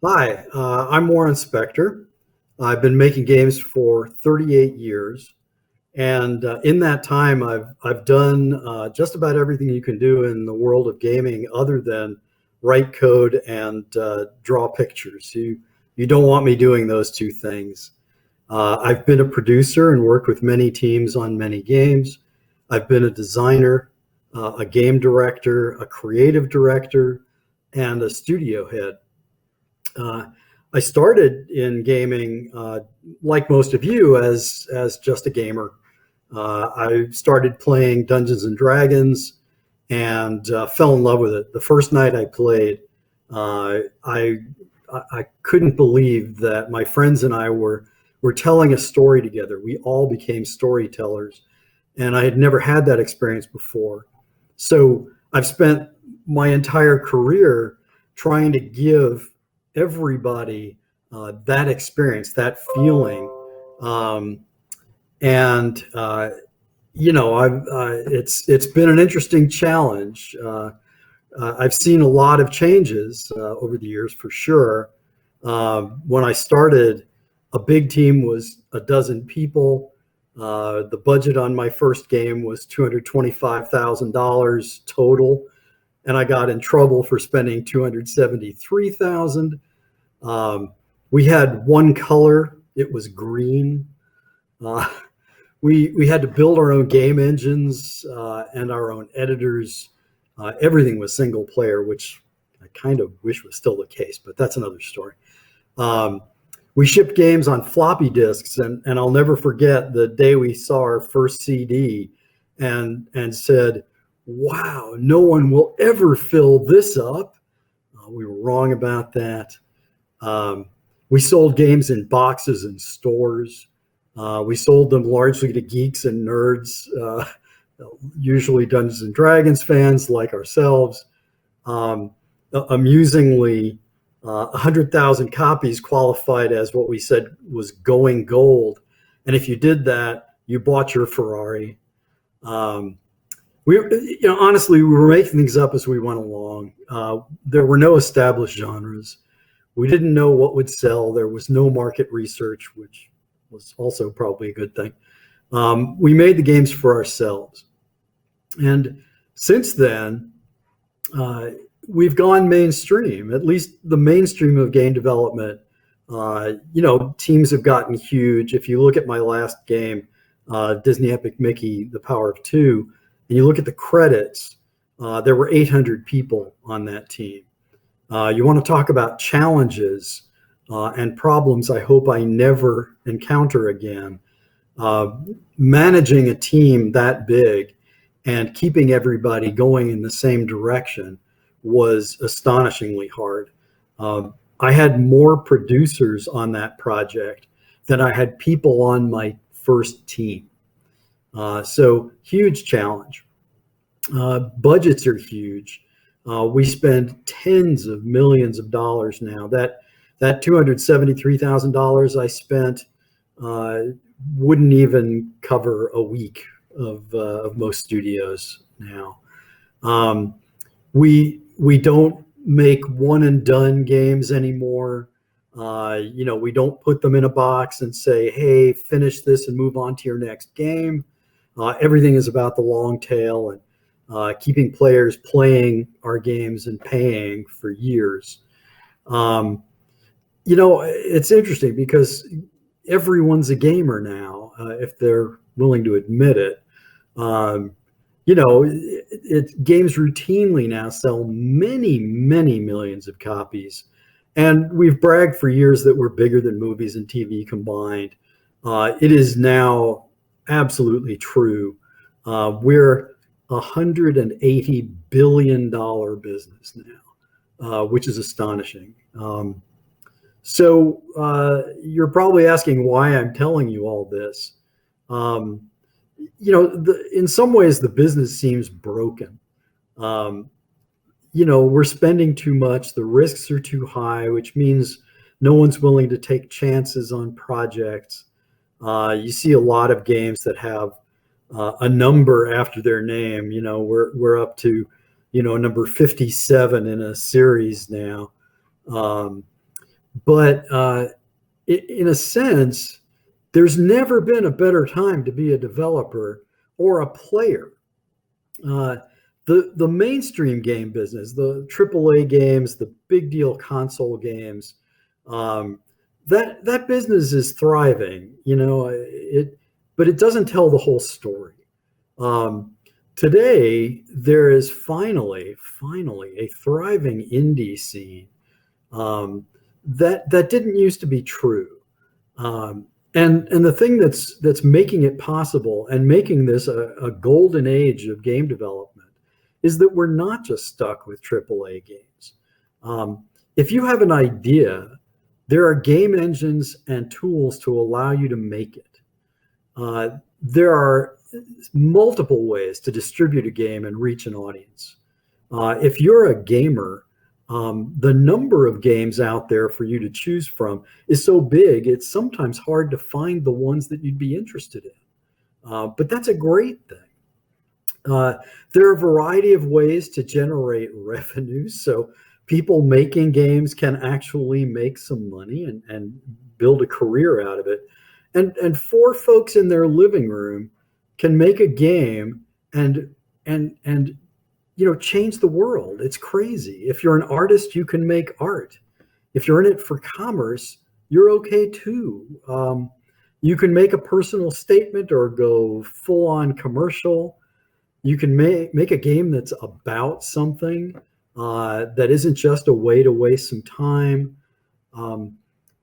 Hi, I'm Warren Spector. I've been making games for 38 years, and in that time, I've done just about everything you can do in the world of gaming, other than write code and draw pictures. You don't want me doing those two things. I've been a producer and worked with many teams on many games. I've been a designer, a game director, a creative director, and a studio head. Uh, I started in gaming, like most of you, as just a gamer. I started playing Dungeons and Dragons and fell in love with it. The first night I played, I couldn't believe that my friends and I were telling a story together. We all became storytellers, and I had never had that experience before. So I've spent my entire career trying to give everybody that experience, that feeling. Um, and it's been an interesting challenge. I've seen a lot of changes over the years, for sure. When I started, a big team was a dozen people. The budget on my first game was $225,000 total, and I got in trouble for spending $273,000. We had one color; it was green. Uh, we had to build our own game engines and our own editors. Everything was single player, which I kind of wish was still the case, but that's another story. Um, we shipped games on floppy disks, and I'll never forget the day we saw our first CD and said, "Wow, no one will ever fill this up." We were wrong about that. Um, we sold games in boxes in stores. We sold them largely to geeks and nerds, usually Dungeons and Dragons fans like ourselves. Um, Amusingly, 100,000 copies qualified as what we said was going gold. And if you did that, you bought your Ferrari. Um, Honestly, we were making things up as we went along. There were no established genres. We didn't know what would sell. There was no market research, which was also probably a good thing. We made the games for ourselves. And since then, we've gone mainstream, at least the mainstream of game development. Teams have gotten huge. If you look at my last game, Disney Epic Mickey, The Power of Two, and you look at the credits, there were 800 people on that team. You want to talk about challenges and problems I hope I never encounter again. Managing a team that big and keeping everybody going in the same direction was astonishingly hard. I had more producers on that project than I had people on my first team. So huge challenge. Budgets are huge. We spend tens of millions of dollars now. That $273,000 I spent wouldn't even cover a week of most studios now. We don't make one and done games anymore. We don't put them in a box and say, "Hey, finish this and move on to your next game." Everything is about the long tail and keeping players playing our games and paying for years. It's interesting because everyone's a gamer now, if they're willing to admit it. Games routinely now sell many, many millions of copies. And we've bragged for years that we're bigger than movies and TV combined. It is now absolutely true. We're $180 billion business now, which is astonishing. So you're probably asking why I'm telling you all this. In some ways, the business seems broken. We're spending too much. The risks are too high, which means no one's willing to take chances on projects. You see a lot of games that have a number after their name. We're up to, number 57 in a series now. But in a sense, there's never been a better time to be a developer or a player. Uh, the mainstream game business, the AAA games, the big deal console games, um, that business is thriving. But it doesn't tell the whole story. Um, Today, there is finally a thriving indie scene that didn't used to be true. Um, and the thing that's making it possible and making this a golden age of game development is that we're not just stuck with AAA games. If you have an idea, there are game engines and tools to allow you to make it. There are multiple ways to distribute a game and reach an audience. If you're a gamer, the number of games out there for you to choose from is so big, it's sometimes hard to find the ones that you'd be interested in. But that's a great thing. There are a variety of ways to generate revenue. So people making games can actually make some money and build a career out of it. And four folks in their living room can make a game and change the world. It's crazy. If you're an artist, you can make art. If you're in it for commerce, you're okay too. You can make a personal statement or go full on commercial. You can make a game that's about something that isn't just a way to waste some time.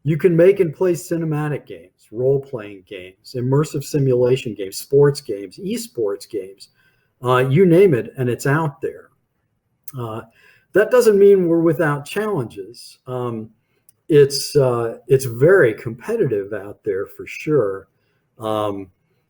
You can make and play cinematic games, role-playing games, immersive simulation games, sports games, esports games. You name it, and it's out there. That doesn't mean we're without challenges. It's very competitive out there for sure. When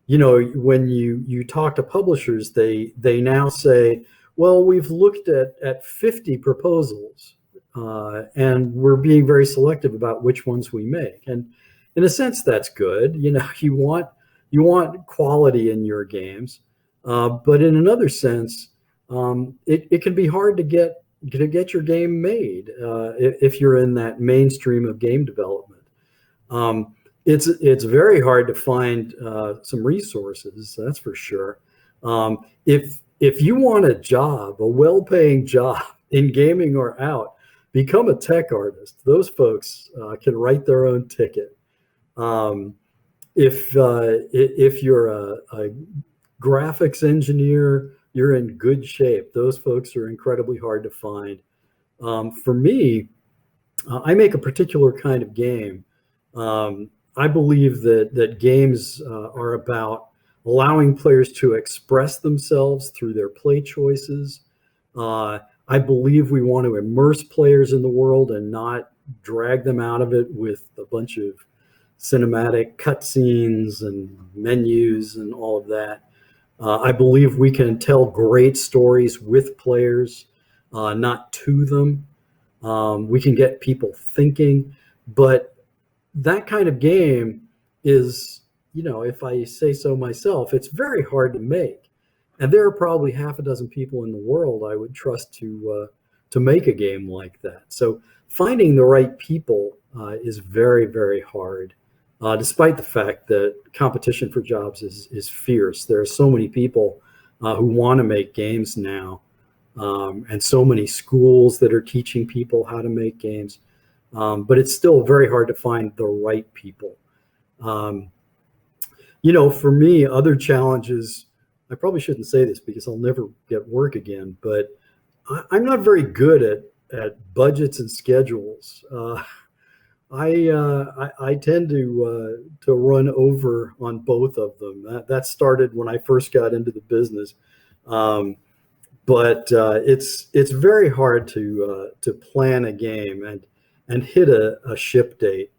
you talk to publishers, they now say, well, we've looked at 50 proposals, and we're being very selective about which ones we make. And in a sense, that's good. You want quality in your games, but in another sense, it can be hard to get your game made if you're in that mainstream of game development. It's very hard to find some resources, that's for sure. If you want a job, a well-paying job in gaming or out, become a tech artist. Those folks can write their own ticket. If you're a graphics engineer, you're in good shape. Those folks are incredibly hard to find. For me, I make a particular kind of game. I believe that games are about allowing players to express themselves through their play choices. I believe we want to immerse players in the world and not drag them out of it with a bunch of cinematic cutscenes and menus and all of that. I believe we can tell great stories with players, not to them. We can get people thinking, but that kind of game is, if I say so myself, it's very hard to make. And there are probably half a dozen people in the world I would trust to make a game like that. So finding the right people is very, very hard, despite the fact that competition for jobs is fierce. There are so many people who want to make games now, and so many schools that are teaching people how to make games. But it's still very hard to find the right people. For me, other challenges, I probably shouldn't say this because I'll never get work again, but I'm not very good at budgets and schedules. I tend to run over on both of them. That started when I first got into the business, but it's very hard to plan a game and hit a ship date.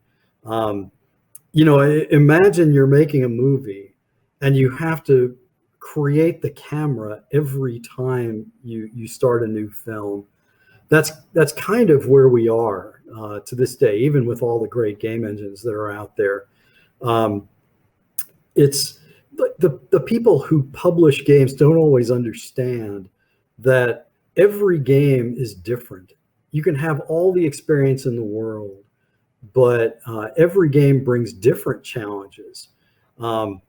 Imagine you're making a movie and you have to create the camera every time you start a new film. That's kind of where we are to this day, even with all the great game engines that are out there. It's the people who publish games don't always understand that every game is different. You can have all the experience in the world, but every game brings different challenges. Um,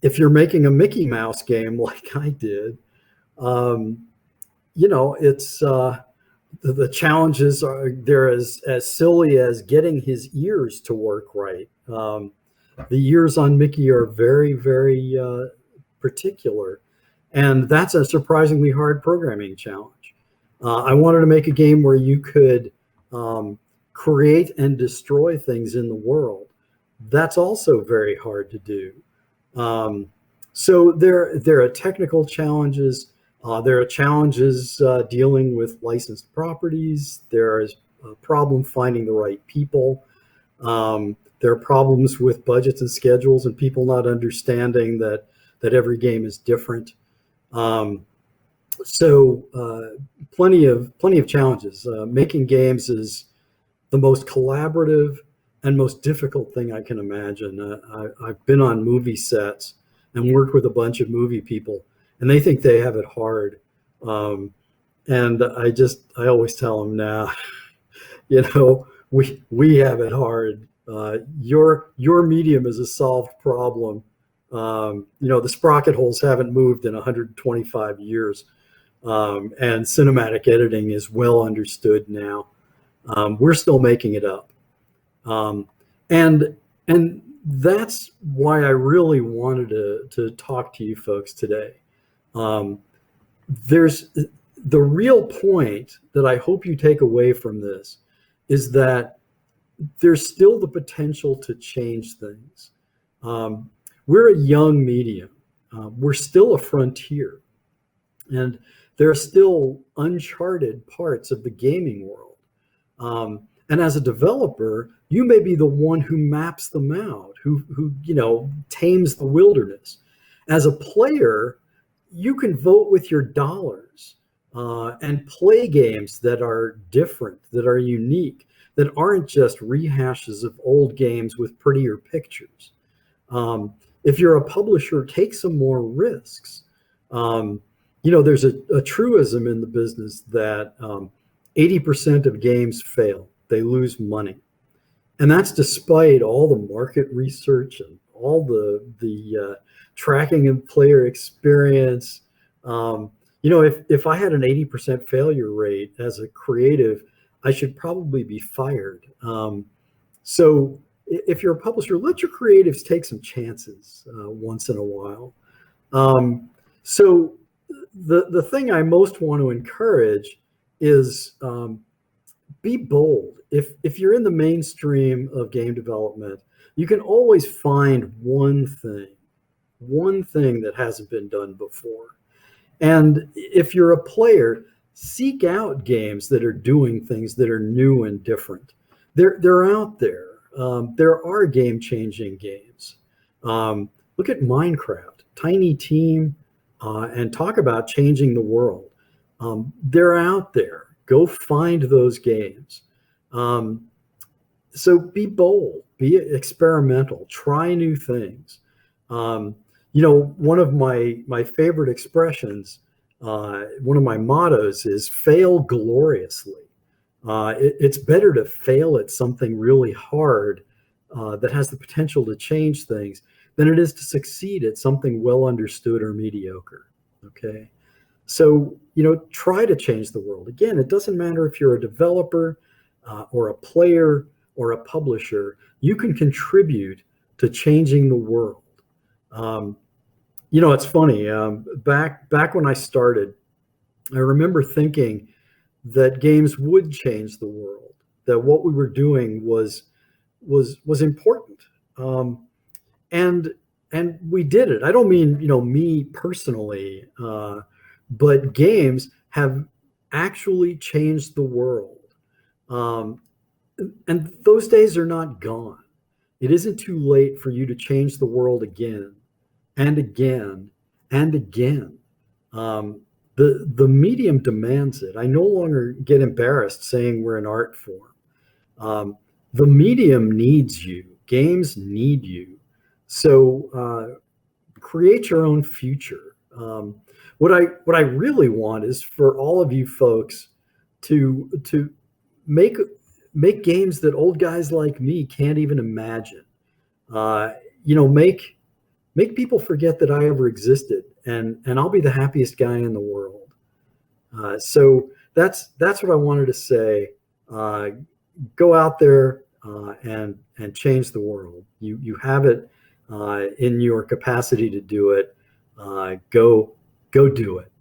if you're making a Mickey Mouse game like I did, um, it's the challenges are they're as silly as getting his ears to work right. The ears on Mickey are very, very particular, and that's a surprisingly hard programming challenge. I wanted to make a game where you could um, create and destroy things in the world. That's also very hard to do. Um, so there are technical challenges. There are challenges dealing with licensed properties. There is a problem finding the right people. There are problems with budgets and schedules and people not understanding that every game is different. Um, so plenty of challenges. Making games is the most collaborative and most difficult thing I can imagine. I've been on movie sets and worked with a bunch of movie people, and they think they have it hard. Um, and I always tell them, now, we have it hard. Your medium is a solved problem. The sprocket holes haven't moved in 125 years, and cinematic editing is well understood now. We're still making it up, um, and and that's why I really wanted to talk to you folks today. Um, there's the real point that I hope you take away from this is that there's still the potential to change things. Um, we're a young medium. We're still a frontier, and there are still uncharted parts of the gaming world. And as a developer, you may be the one who maps them out, who tames the wilderness. As a player, you can vote with your dollars and play games that are different, that are unique, that aren't just rehashes of old games with prettier pictures. If you're a publisher, take some more risks. There's a truism in the business that 80% of games fail. They lose money. And that's despite all the market research and all the tracking and player experience. If I had an 80% failure rate as a creative, I should probably be fired. So if you're a publisher, let your creatives take some chances once in a while. So the thing I most want to encourage is be bold. If you're in the mainstream of game development, you can always find one thing that hasn't been done before. And if you're a player, seek out games that are doing things that are new and different. They're out there. There are game-changing games. Look at Minecraft, tiny team, and talk about changing the world. They're out there. Go find those games. So be bold, be experimental, try new things. One of my favorite expressions, one of my mottos is fail gloriously. It's better to fail at something really hard that has the potential to change things than it is to succeed at something well understood or mediocre. Okay. So, try to change the world. Again, it doesn't matter if you're a developer or a player or a publisher, you can contribute to changing the world. It's funny. Back when I started, I remember thinking that games would change the world, that what we were doing was important, and we did it. I don't mean me personally, but games have actually changed the world, and those days are not gone. It isn't too late for you to change the world again and again and again. The medium demands it. I no longer get embarrassed saying we're an art form. The medium needs you. Games need you. So create your own future. What I really want is for all of you folks to make make games that old guys like me can't even imagine. You know, make people forget that I ever existed, and I'll be the happiest guy in the world. So that's what I wanted to say. Go out there and change the world. You have it in your capacity to do it. Go do it.